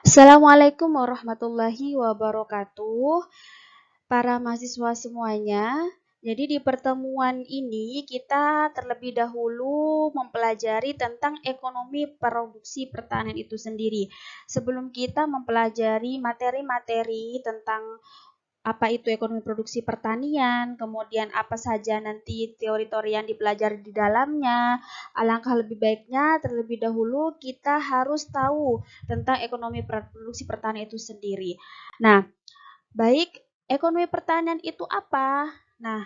Assalamualaikum warahmatullahi wabarakatuh, para mahasiswa semuanya. Jadi di pertemuan ini kita terlebih dahulu mempelajari tentang ekonomi produksi pertanian itu sendiri. Sebelum kita mempelajari materi-materi tentang apa itu ekonomi produksi pertanian, kemudian apa saja nanti teori-teori yang dipelajari di dalamnya. Alangkah lebih baiknya terlebih dahulu kita harus tahu tentang ekonomi produksi pertanian itu sendiri. Nah, baik, ekonomi pertanian itu apa? Nah,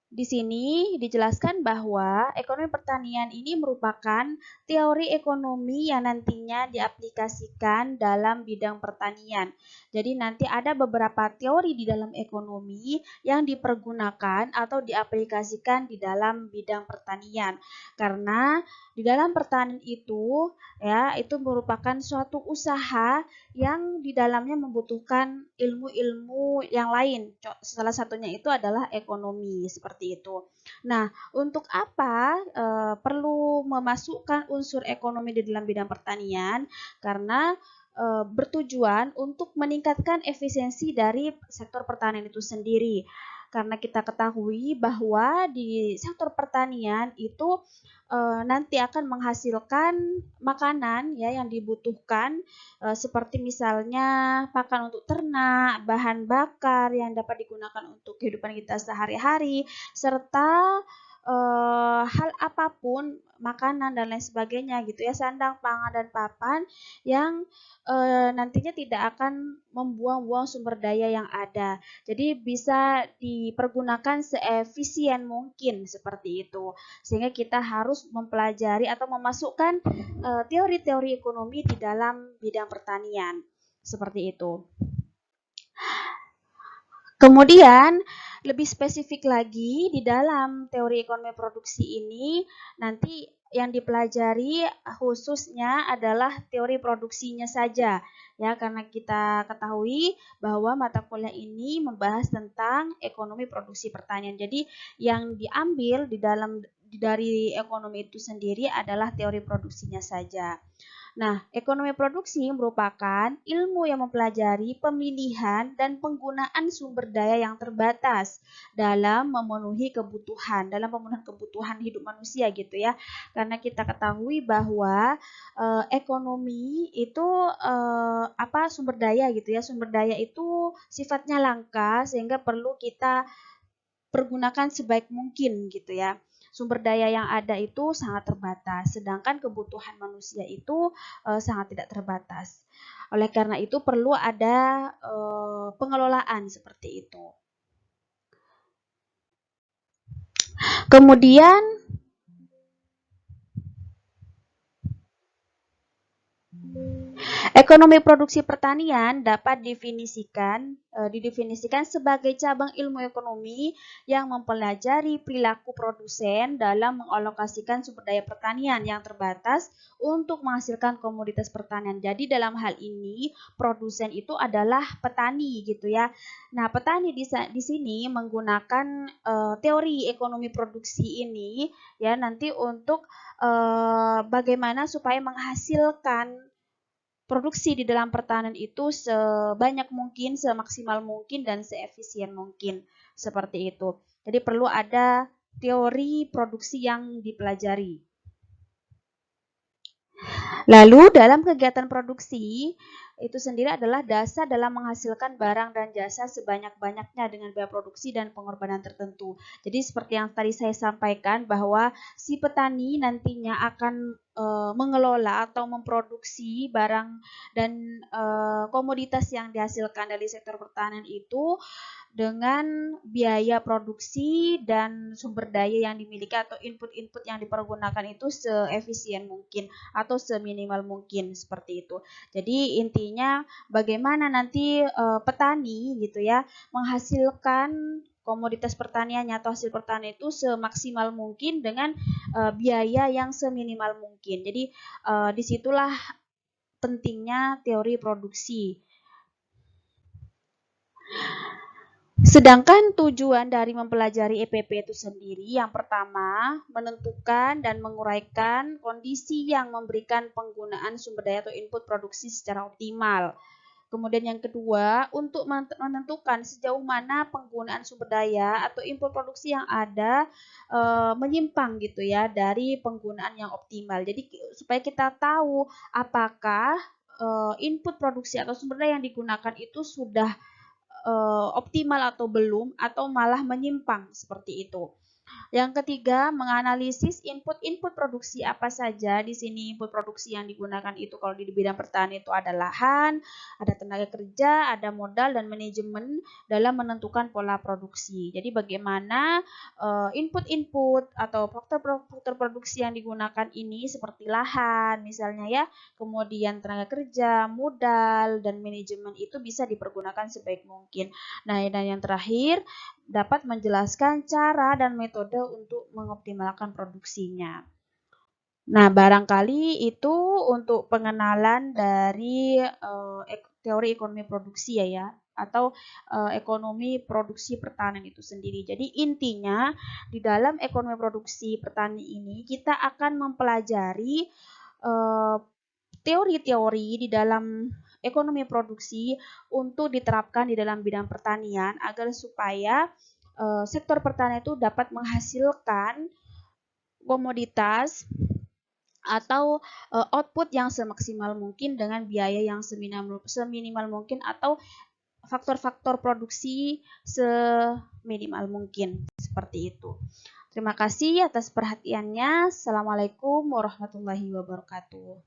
di sini dijelaskan bahwa ekonomi pertanian ini merupakan teori ekonomi yang nantinya diaplikasikan dalam bidang pertanian. Jadi nanti ada beberapa teori di dalam ekonomi yang dipergunakan atau diaplikasikan di dalam bidang pertanian. Karena di dalam pertanian itu merupakan suatu usaha yang di dalamnya membutuhkan ilmu-ilmu yang lain. Salah satunya itu adalah ekonomi, seperti itu. Nah, untuk apa perlu memasukkan unsur ekonomi di dalam bidang pertanian? Karena bertujuan untuk meningkatkan efisiensi dari sektor pertanian itu sendiri. Karena kita ketahui bahwa di sektor pertanian itu nanti akan menghasilkan makanan ya yang dibutuhkan, seperti misalnya pakan untuk ternak, bahan bakar yang dapat digunakan untuk kehidupan kita sehari-hari, serta hal apapun, makanan dan lain sebagainya gitu ya, sandang, pangan, dan papan yang nantinya tidak akan membuang-buang sumber daya yang ada. Jadi bisa dipergunakan seefisien mungkin seperti itu. Sehingga kita harus mempelajari atau memasukkan teori-teori ekonomi di dalam bidang pertanian. Seperti itu. Kemudian lebih spesifik lagi di dalam teori ekonomi produksi ini nanti yang dipelajari khususnya adalah teori produksinya saja ya, karena kita ketahui bahwa mata kuliah ini membahas tentang ekonomi produksi pertanian. Jadi yang diambil dari ekonomi itu sendiri adalah teori produksinya saja. Nah, ekonomi produksi merupakan ilmu yang mempelajari pemilihan dan penggunaan sumber daya yang terbatas dalam memenuhi pemenuhan kebutuhan hidup manusia gitu ya. Karena kita ketahui bahwa ekonomi itu sumber daya gitu ya. Sumber daya itu sifatnya langka sehingga perlu kita pergunakan sebaik mungkin gitu ya. Sumber daya yang ada itu sangat terbatas, sedangkan kebutuhan manusia itu sangat tidak terbatas. Oleh karena itu perlu ada pengelolaan seperti itu. Kemudian ekonomi produksi pertanian dapat didefinisikan sebagai cabang ilmu ekonomi yang mempelajari perilaku produsen dalam mengalokasikan sumber daya pertanian yang terbatas untuk menghasilkan komoditas pertanian. Jadi dalam hal ini produsen itu adalah petani gitu ya. Nah, petani di sini menggunakan teori ekonomi produksi ini ya nanti untuk bagaimana supaya menghasilkan produksi di dalam pertanian itu sebanyak mungkin, semaksimal mungkin, dan seefisien mungkin. Seperti itu. Jadi perlu ada teori produksi yang dipelajari. Lalu dalam kegiatan produksi itu sendiri adalah dasar dalam menghasilkan barang dan jasa sebanyak-banyaknya dengan biaya produksi dan pengorbanan tertentu. Jadi seperti yang tadi saya sampaikan bahwa si petani nantinya akan mengelola atau memproduksi barang dan komoditas yang dihasilkan dari sektor pertanian itu dengan biaya produksi dan sumber daya yang dimiliki atau input-input yang dipergunakan itu seefisien mungkin atau seminimal mungkin seperti itu. Jadi intinya bagaimana nanti petani gitu ya menghasilkan komoditas pertaniannya atau hasil pertanian itu semaksimal mungkin dengan biaya yang seminimal mungkin. Jadi disitulah pentingnya teori produksi. Sedangkan tujuan dari mempelajari EPP itu sendiri, yang pertama, menentukan dan menguraikan kondisi yang memberikan penggunaan sumber daya atau input produksi secara optimal. Kemudian yang kedua, untuk menentukan sejauh mana penggunaan sumber daya atau input produksi yang ada menyimpang gitu ya dari penggunaan yang optimal. Jadi supaya kita tahu apakah input produksi atau sumber daya yang digunakan itu sudah optimal atau belum, atau malah menyimpang seperti itu. Yang ketiga, menganalisis input-input produksi apa saja. Di sini input produksi yang digunakan itu kalau di bidang pertanian itu ada lahan, ada tenaga kerja, ada modal dan manajemen dalam menentukan pola produksi. Jadi bagaimana input-input atau faktor produksi yang digunakan ini seperti lahan misalnya ya, kemudian tenaga kerja, modal dan manajemen itu bisa dipergunakan sebaik mungkin. Nah, dan yang terakhir dapat menjelaskan cara dan metode untuk mengoptimalkan produksinya. Nah, barangkali itu untuk pengenalan dari teori ekonomi produksi ya, atau ekonomi produksi pertanian itu sendiri. Jadi intinya di dalam ekonomi produksi pertanian ini kita akan mempelajari teori-teori di dalam ekonomi produksi untuk diterapkan di dalam bidang pertanian agar supaya sektor pertanian itu dapat menghasilkan komoditas atau output yang semaksimal mungkin dengan biaya yang seminimal mungkin atau faktor-faktor produksi seminimal mungkin seperti itu. Terima kasih atas perhatiannya. Assalamualaikum warahmatullahi wabarakatuh.